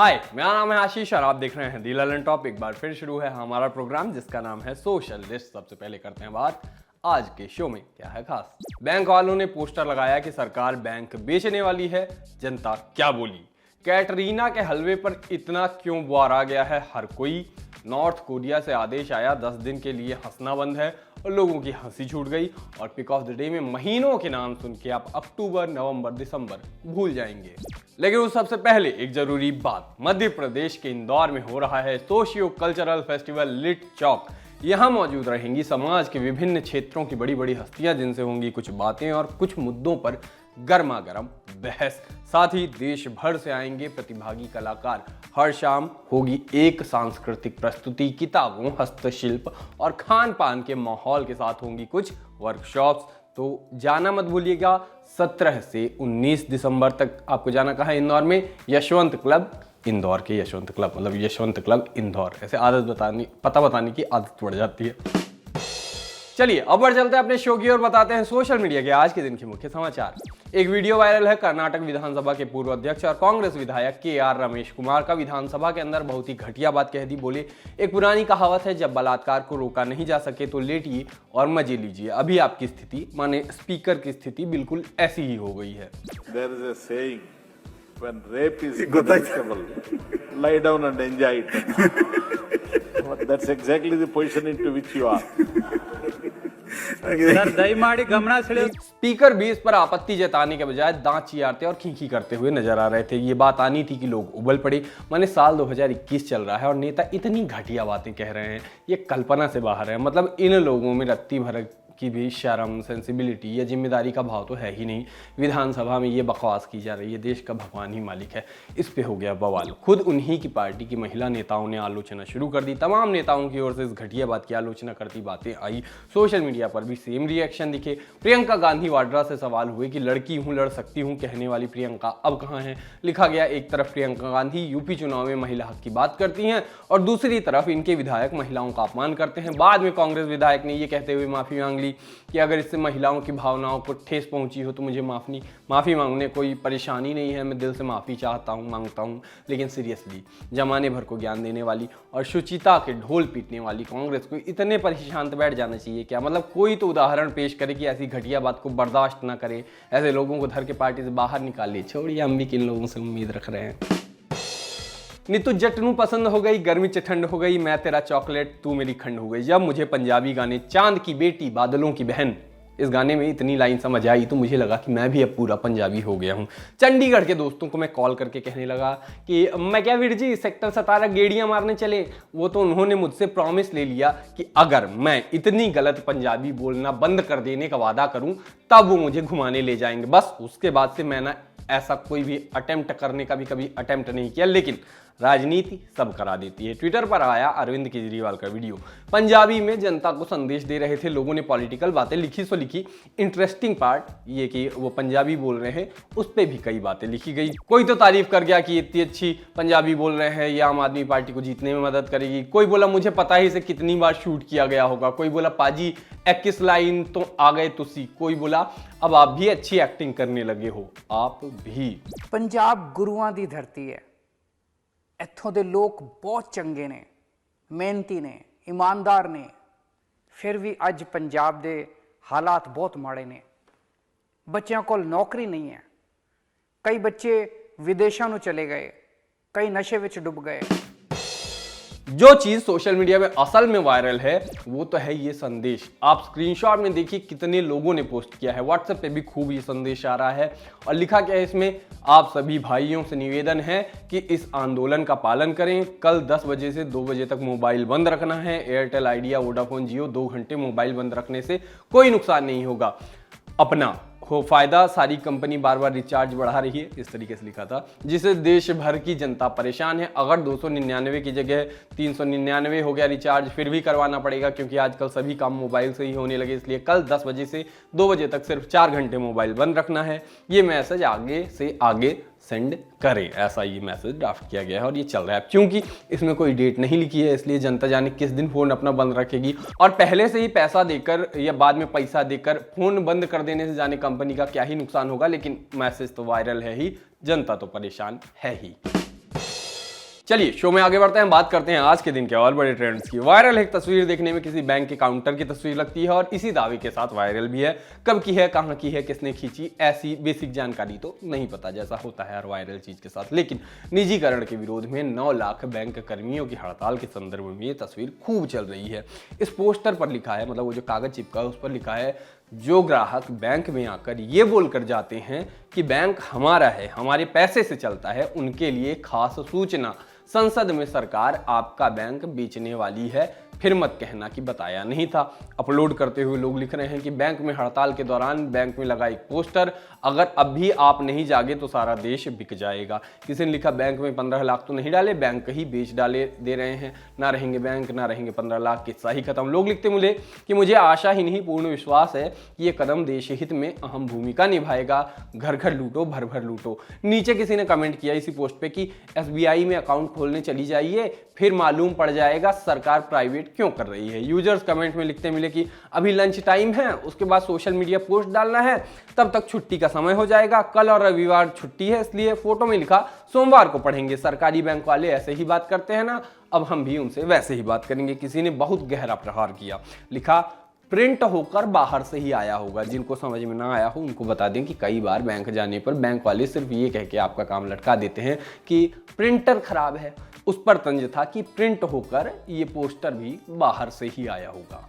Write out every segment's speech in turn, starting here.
हाय, मेरा नाम है आशीष और आप देख रहे हैं दी ललन टॉप। एक बार फिर शुरू है हमारा प्रोग्राम जिसका नाम है सोशल लिस्ट। सबसे पहले करते हैं बात आज के शो में क्या है खास। बैंक वालों ने पोस्टर लगाया कि सरकार बैंक बेचने वाली है, जनता क्या बोली। कैटरीना के हलवे पर इतना क्यों बुआरा गया है हर कोई। नॉर्थ कोरिया से आदेश आया 10 दिन के लिए हंसना बंद है और लोगों की हंसी छूट गई। और पिक ऑफ द डे में महीनों के नाम सुन के आप अक्टूबर, नवंबर, दिसंबर भूल जाएंगे। लेकिन उस सबसे पहले एक जरूरी बात, मध्य प्रदेश के इंदौर में हो रहा है सोशियो कल्चरल फेस्टिवल लिट चौक। यहाँ मौजूद रहेंगी समाज के विभिन्न क्षेत्रों की बड़ी बड़ी हस्तियां जिनसे होंगी कुछ बातें और कुछ मुद्दों पर गर्मा गर्म बहस। साथ ही देश भर से आएंगे प्रतिभागी कलाकार। हर शाम होगी एक सांस्कृतिक प्रस्तुति, किताबों, हस्तशिल्प और खान पान के माहौल के साथ होंगी कुछ वर्कशॉप्स। तो जाना मत भूलिएगा। 17 से 19 दिसंबर तक आपको जाना कहाँ है इंदौर में, यशवंत क्लब। इंदौर के यशवंत क्लब मतलब यशवंत क्लब इंदौर। ऐसे पता बताने की आदत पड़ जाती है। चलिए अब बढ़ चलते हैं अपने शो की और बताते हैं सोशल मीडिया के आज के दिन के मुख्य समाचार। एक वीडियो वायरल है कर्नाटक विधानसभा के पूर्व अध्यक्ष और कांग्रेस विधायक के.आर. रमेश कुमार का। विधानसभा के अंदर बहुत ही घटिया बात कह दी। बोले एक पुरानी कहावत है, जब बलात्कार को रोका नहीं जा सके तो लेटिए और मजे लीजिए। अभी आपकी स्थिति माने स्पीकर की स्थिति बिल्कुल ऐसी ही हो गई है। There is a saying, when rape is punishable, lie down and enjoy it. That's exactly the position into which you are. Sir दयमाड़ी गमना सೆಳೆ स्पीकर भी इस पर आपत्ति जताने के बजाय दांत चियारते और खींखी करते हुए नजर आ रहे थे। ये बात आनी थी कि लोग उबल पड़े। माने साल 2021 चल रहा है और नेता इतनी घटिया बातें कह रहे हैं, ये कल्पना से बाहर है। मतलब इन लोगों में रत्ती भर की भी शर्म, सेंसिबिलिटी या जिम्मेदारी का भाव तो है ही नहीं। विधानसभा में ये बकवास की जा रही है, देश का भगवान ही मालिक है। इस पे हो गया बवाल। खुद उन्हीं की पार्टी की महिला नेताओं ने आलोचना शुरू कर दी। तमाम नेताओं की ओर से इस घटिया बात की आलोचना करती बातें आई। सोशल मीडिया पर भी सेम रिएक्शन दिखे। प्रियंका गांधी वाड्रा से सवाल हुए कि लड़की हूँ, लड़ सकती हूँ कहने वाली प्रियंका अब कहाँ है। लिखा गया, एक तरफ प्रियंका गांधी यूपी चुनाव में महिला हक की बात करती हैं और दूसरी तरफ इनके विधायक महिलाओं का अपमान करते हैं। बाद में कांग्रेस विधायक ने ये कहते हुए माफी मांग ली कि अगर इससे महिलाओं की भावनाओं को ठेस पहुंची हो तो मुझे माफ़ी मांगने कोई परेशानी नहीं है। मैं दिल से माफ़ी चाहता हूं, मांगता हूं। लेकिन सीरियसली जमाने भर को ज्ञान देने वाली और शुचिता के ढोल पीटने वाली कांग्रेस को इतने पर ही शांत बैठ जाना चाहिए क्या? मतलब कोई तो उदाहरण पेश करे कि ऐसी घटिया बात को बर्दाश्त ना करे, ऐसे लोगों को धर के पार्टी से बाहर निकालिए। छोड़िए, हम भी किन लोगों से उम्मीद रख रहे हैं। नीतू जट्टनू पसंद हो गई, गर्मी से ठंड हो गई, मैं तेरा चॉकलेट तू मेरी खंड हो गई। जब मुझे पंजाबी गाने चांद की बेटी बादलों की बहन, इस गाने में इतनी लाइन समझ आई तो मुझे लगा कि मैं भी अब पूरा पंजाबी हो गया हूँ। चंडीगढ़ के दोस्तों को मैं कॉल करके कहने लगा कि मैं क्या वीर जी सेक्टर 17 गेड़ियाँ मारने चले। वो तो उन्होंने मुझसे प्रॉमिस ले लिया कि अगर मैं इतनी गलत पंजाबी बोलना बंद कर देने का वादा करूँ तब वो मुझे घुमाने ले जाएंगे। बस उसके बाद से मैंने ऐसा कोई भी अटेम्प्ट करने का भी कभी अटेम्प्ट नहीं किया। लेकिन राजनीति सब करा देती है। ट्विटर पर आया अरविंद केजरीवाल का वीडियो। पंजाबी में जनता को संदेश दे रहे थे। लोगों ने पॉलिटिकल बातें लिखी सो लिखी। इंटरेस्टिंग पार्ट ये कि वो पंजाबी बोल रहे हैं, उस पर भी कई बातें लिखी गई। कोई तो तारीफ कर गया कि इतनी अच्छी पंजाबी बोल रहे हैं, ये आम आदमी पार्टी को जीतने में मदद करेगी। कोई बोला मुझे पता ही से कितनी बार शूट किया गया होगा। कोई बोला पाजी 21 लाइन तो आ गए तुसी। कोई बोला अब आप भी अच्छी एक्टिंग करने लगे हो। आप भी। पंजाब गुरुआं दी धरती है। ਇੱਥੋਂ ਦੇ ਲੋਕ ਬਹੁਤ ਚੰਗੇ ਨੇ, ਮਿਹਨਤੀ ਨੇ, ਇਮਾਨਦਾਰ ਨੇ। ਫਿਰ ਵੀ ਅੱਜ ਪੰਜਾਬ ਦੇ ਹਾਲਾਤ ਬਹੁਤ ਮਾੜੇ ਨੇ। ਬੱਚਿਆਂ ਕੋਲ ਨੌਕਰੀ ਨਹੀਂ ਹੈ। ਕਈ ਬੱਚੇ ਵਿਦੇਸ਼ਾਂ ਨੂੰ ਚਲੇ ਗਏ, ਕਈ ਨਸ਼ੇ ਵਿੱਚ ਡੁੱਬ ਗਏ। जो चीज सोशल मीडिया में असल में वायरल है वो तो है ये संदेश। आप स्क्रीनशॉट में देखिए कितने लोगों ने पोस्ट किया है। व्हाट्सएप पे भी खूब ये संदेश आ रहा है और लिखा क्या है इसमें, आप सभी भाइयों से निवेदन है कि इस आंदोलन का पालन करें। कल 10 बजे से 2 बजे तक मोबाइल बंद रखना है। एयरटेल, आइडिया, वोडाफोन, जियो 2 घंटे मोबाइल बंद रखने से कोई नुकसान नहीं होगा। अपना हो फायदा, सारी कंपनी बार बार रिचार्ज बढ़ा रही है, इस तरीके से लिखा था, जिससे देश भर की जनता परेशान है। अगर 299 की जगह 399 हो गया रिचार्ज, फिर भी करवाना पड़ेगा क्योंकि आजकल सभी काम मोबाइल से ही होने लगे। इसलिए कल 10 बजे से 2 बजे तक सिर्फ 4 घंटे मोबाइल बंद रखना है। ये मैसेज आगे से आगे सेंड करें, ऐसा ये मैसेज ड्राफ्ट किया गया है और ये चल रहा है। क्योंकि इसमें कोई डेट नहीं लिखी है, इसलिए जनता जाने किस दिन फोन अपना बंद रखेगी। और पहले से ही पैसा देकर या बाद में पैसा देकर फोन बंद कर देने से जाने कंपनी का क्या ही नुकसान होगा। लेकिन मैसेज तो वायरल है ही, जनता तो परेशान है ही। चलिए शो में आगे बढ़ते हैं, बात करते हैं आज के दिन के और बड़े ट्रेंड्स की। वायरल एक तस्वीर देखने में किसी बैंक के काउंटर की तस्वीर लगती है और इसी दावे के साथ वायरल भी है। कब की है, कहां की है, किसने खींची, ऐसी बेसिक जानकारी तो नहीं पता, जैसा होता है हर वायरल चीज के साथ। लेकिन निजीकरण के विरोध में 9 लाख बैंक कर्मियों की हड़ताल के संदर्भ में ये तस्वीर खूब चल रही है। इस पोस्टर पर लिखा है, मतलब वो जो कागज चिपका है उस पर लिखा है, जो ग्राहक बैंक में आकर ये बोलकर जाते हैं कि बैंक हमारा है, हमारे पैसे से चलता है, उनके लिए खास सूचना, संसद में सरकार आपका बैंक बेचने वाली है, फिर मत कहना कि बताया नहीं था। अपलोड करते हुए लोग लिख रहे हैं कि बैंक में हड़ताल के दौरान बैंक में लगा एक पोस्टर, अगर अब भी आप नहीं जागे तो सारा देश बिक जाएगा। किसी ने लिखा बैंक में 15 लाख तो नहीं डाले, बैंक ही बेच डाले दे रहे हैं, ना रहेंगे बैंक, ना रहेंगे 15 लाख, किस्सा ही खत्म। लोग लिखते मुझे कि मुझे आशा ही नहीं पूर्ण विश्वास है कि ये कदम देश हित में अहम भूमिका निभाएगा, घर घर लूटो, भर भर लूटो। नीचे किसी ने कमेंट किया इसी पोस्ट पे कि SBI में अकाउंट खोलने चली जाइए, फिर मालूम पड़ जाएगा सरकार प्राइवेट क्यों कर रही है। यूजर्स कमेंट में लिखते मिले कि अभी लंच टाइम है, उसके बाद सोशल मीडिया पोस्ट डालना है, तब तक छुट्टी का समय हो जाएगा, कल और रविवार छुट्टी है, इसलिए फोटो में लिखा सोमवार को पढ़ेंगे। सरकारी बैंक वाले ऐसे ही बात करते हैं ना, अब हम भी उनसे वैसे ही बात करेंगे। किसी ने बहुत गहरा प्रहार किया, लिखा प्रिंट होकर बाहर से ही आया होगा। जिनको समझ में ना आया हो उनको बता दें कि कई बार बैंक जाने पर बैंक वाले सिर्फ ये कह के आपका काम लटका देते हैं कि प्रिंटर खराब है। उस पर तंज था कि प्रिंट होकर ये पोस्टर भी बाहर से ही आया होगा।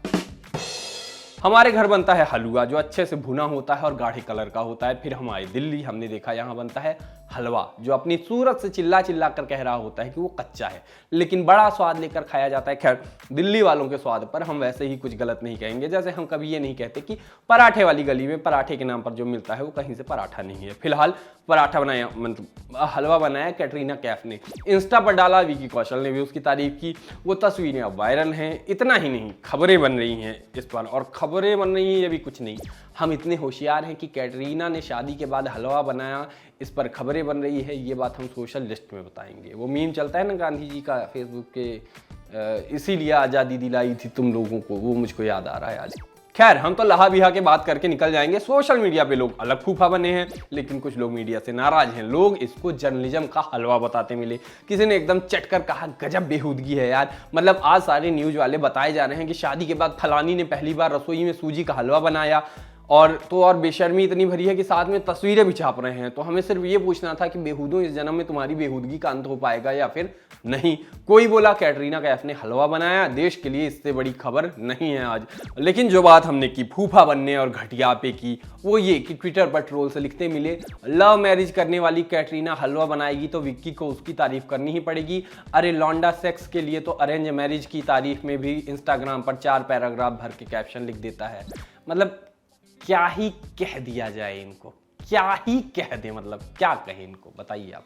हमारे घर बनता है हलवा, जो अच्छे से भुना होता है और गाढ़े कलर का होता है। फिर हमारी दिल्ली, हमने देखा यहाँ बनता है हलवा, जो अपनी सूरत से चिल्ला चिल्ला कर कह रहा होता है कि वो कच्चा है, लेकिन बड़ा स्वाद लेकर खाया जाता है। खैर, दिल्ली वालों के स्वाद पर हम वैसे ही कुछ गलत नहीं कहेंगे, जैसे हम कभी ये नहीं कहते कि पराठे वाली गली में पराठे के नाम पर जो मिलता है वो कहीं से पराठा नहीं है। फिलहाल पराठा बनाया, मतलब हलवा बनाया कैटरीना कैफ ने, इंस्टा पर डाला, विकी कौशल ने भी उसकी तारीफ की। वो तस्वीरें अब वायरल हैं। इतना ही नहीं, खबरें बन रही हैं इस पर, और खबरें बन रही हैं ये भी कुछ नहीं, हम इतने होशियार हैं कि कैटरीना ने शादी के बाद हलवा बनाया, इस पर खबरें बन रही है। ये बात हम सोशल लिस्ट में बताएंगे। वो मीम चलता है ना गांधी जी का फेसबुक के, इसीलिए आज़ादी दिलाई थी तुम लोगों को, वो मुझको याद आ रहा है आज। खैर, हम तो लहा बिहा के बात करके निकल जाएंगे। सोशल मीडिया पे लोग अलग फूफा बने हैं, लेकिन कुछ लोग मीडिया से नाराज हैं। लोग इसको जर्नलिज्म का हलवा बताते मिले। किसी ने एकदम चट कर कहा, गजब बेहूदगी है यार। मतलब आज सारे न्यूज वाले बताए जा रहे हैं कि शादी के बाद फलानी ने पहली बार रसोई में सूजी का हलवा बनाया, और तो और बेशर्मी इतनी भरी है कि साथ में तस्वीरें भी छाप रहे हैं। तो हमें सिर्फ ये पूछना था कि बेहूदों, इस जन्म में तुम्हारी बेहूदगी का अंत हो पाएगा या फिर नहीं। कोई बोला कैटरीना कैफ ने हलवा बनाया, देश के लिए इससे बड़ी खबर नहीं है आज। लेकिन जो बात हमने की फूफा बनने और घटियापे की, वो ये कि ट्विटर पर ट्रोल से लिखते मिले, लव मैरिज करने वाली कैटरीना हलवा बनाएगी तो विक्की को उसकी तारीफ करनी ही पड़ेगी। अरे लौंडा, सेक्स के लिए तो अरेंज मैरिज की तारीफ में भी इंस्टाग्राम पर 4 पैराग्राफ भर के कैप्शन लिख देता है। मतलब क्या ही कह दिया जाए इनको, क्या ही कह दे, मतलब क्या कहें इनको, बताइए आप।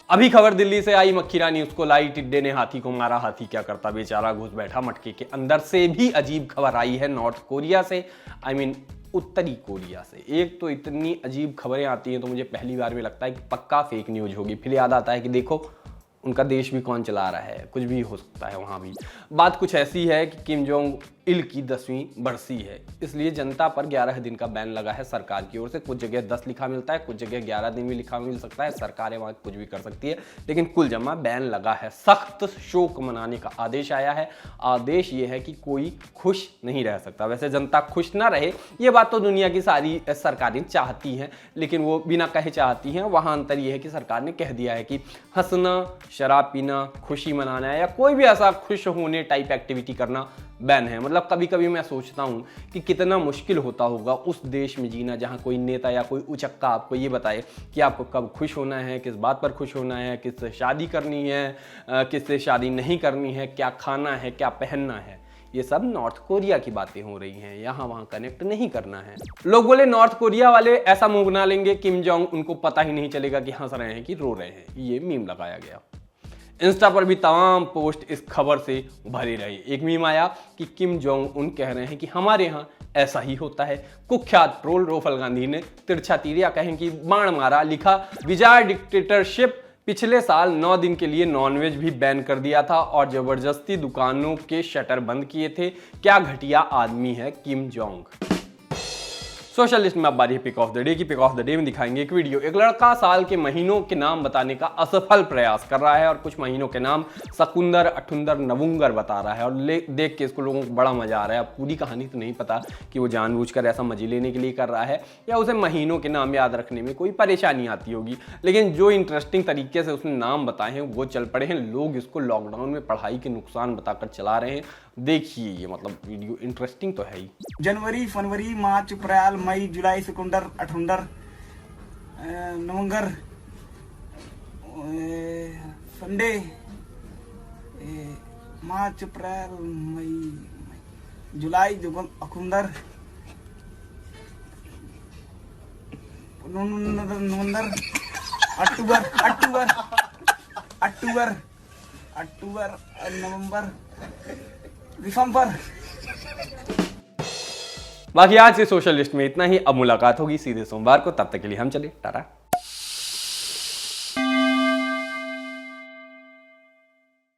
अभी खबर दिल्ली से आई, मक्खी रानी उसको लाई, टिड्डे ने हाथी को मारा, हाथी क्या करता बेचारा, घुस बैठा मटके के अंदर। से भी अजीब खबर आई है नॉर्थ कोरिया से, आई मीन उत्तरी कोरिया से। एक तो इतनी अजीब खबरें आती हैं तो मुझे पहली बार में लगता है कि पक्का फेक न्यूज होगी, फिर याद आता है कि देखो उनका देश भी कौन चला रहा है, कुछ भी हो सकता है वहाँ भी। बात कुछ ऐसी है कि किम जोंग इल की 10वीं बरसी है, इसलिए जनता पर 11 दिन का बैन लगा है सरकार की ओर से। कुछ जगह 10 लिखा मिलता है, कुछ जगह 11 दिन भी लिखा मिल सकता है। सरकारें वहाँ कुछ भी कर सकती है, लेकिन कुल जमा बैन लगा है। सख्त शोक मनाने का आदेश आया है। आदेश ये है कि कोई खुश नहीं रह सकता। वैसे जनता खुश ना रहे, ये बात तो दुनिया की सारी सरकारें चाहती हैं, लेकिन वो बिना कहे चाहती हैं। वहाँ अंतर ये है कि सरकार ने कह दिया है कि हंसना, शराब पीना, खुशी मनाना या कोई भी ऐसा खुश होने टाइप एक्टिविटी करना बैन है। मतलब कभी कभी मैं सोचता हूँ कि कितना मुश्किल होता होगा उस देश में जीना जहाँ कोई नेता या कोई उचक्का आपको ये बताए कि आपको कब खुश होना है, किस बात पर खुश होना है, किससे शादी करनी है, किससे शादी नहीं करनी है, क्या खाना है, क्या पहनना है। ये सब नॉर्थ कोरिया की बातें हो रही हैं, यहाँ वहाँ कनेक्ट नहीं करना है। लोग बोले नॉर्थ कोरिया वाले ऐसा मुंह बना लेंगे किम जोंग उनको पता ही नहीं चलेगा कि हंस रहे हैं कि रो रहे हैं। ये मीम लगाया गया। इंस्टा पर भी तमाम पोस्ट इस खबर से भरे रहे। एक मीम आया कि किम जोंग उन कह रहे हैं कि हमारे यहाँ ऐसा ही होता है। कुख्यात ट्रोल रोफल गांधी ने तिरछा तीरिया कहें कि बाण मारा, लिखा विजय डिक्टेटरशिप पिछले साल 9 दिन के लिए नॉनवेज भी बैन कर दिया था और जबरदस्ती दुकानों के शटर बंद किए थे। क्या घटिया आदमी है किम जोंग। सोशल लिस्ट में अब बारी है पिक ऑफ द डे की। पिक ऑफ द डे में दिखाएंगे एक वीडियो। एक लड़का साल के महीनों के नाम बताने का असफल प्रयास कर रहा है और कुछ महीनों के नाम सकुंदर, अठुंदर, नवुंगर बता रहा है और देख के इसको लोगों को बड़ा मजा आ रहा है। अब पूरी कहानी तो नहीं पता कि वो जानबूझकर ऐसा मजे लेने के लिए कर रहा है या उसे महीनों के नाम याद रखने में कोई परेशानी आती होगी, लेकिन जो इंटरेस्टिंग तरीके से उसने नाम बताए हैं वो चल पड़े हैं। लोग इसको लॉकडाउन में पढ़ाई के नुकसान बताकर चला रहे हैं। देखिए ये मतलब वीडियो इंटरेस्टिंग तो है ही। जनवरी, फरवरी, मार्च, अप्रैल, मई, जुलाई, सितंबर, अठुंदर, नवंबर, संडे, मार्च, अप्रैल, मई, जुलाई, अखुंदर, नवंबर, अक्टूबर, नवंबर, दिसंबर। बाकी आज से सोशल लिस्ट में इतना ही। अब मुलाकात होगी सीधे सोमवार को, तब तक के लिए हम चले टाटा।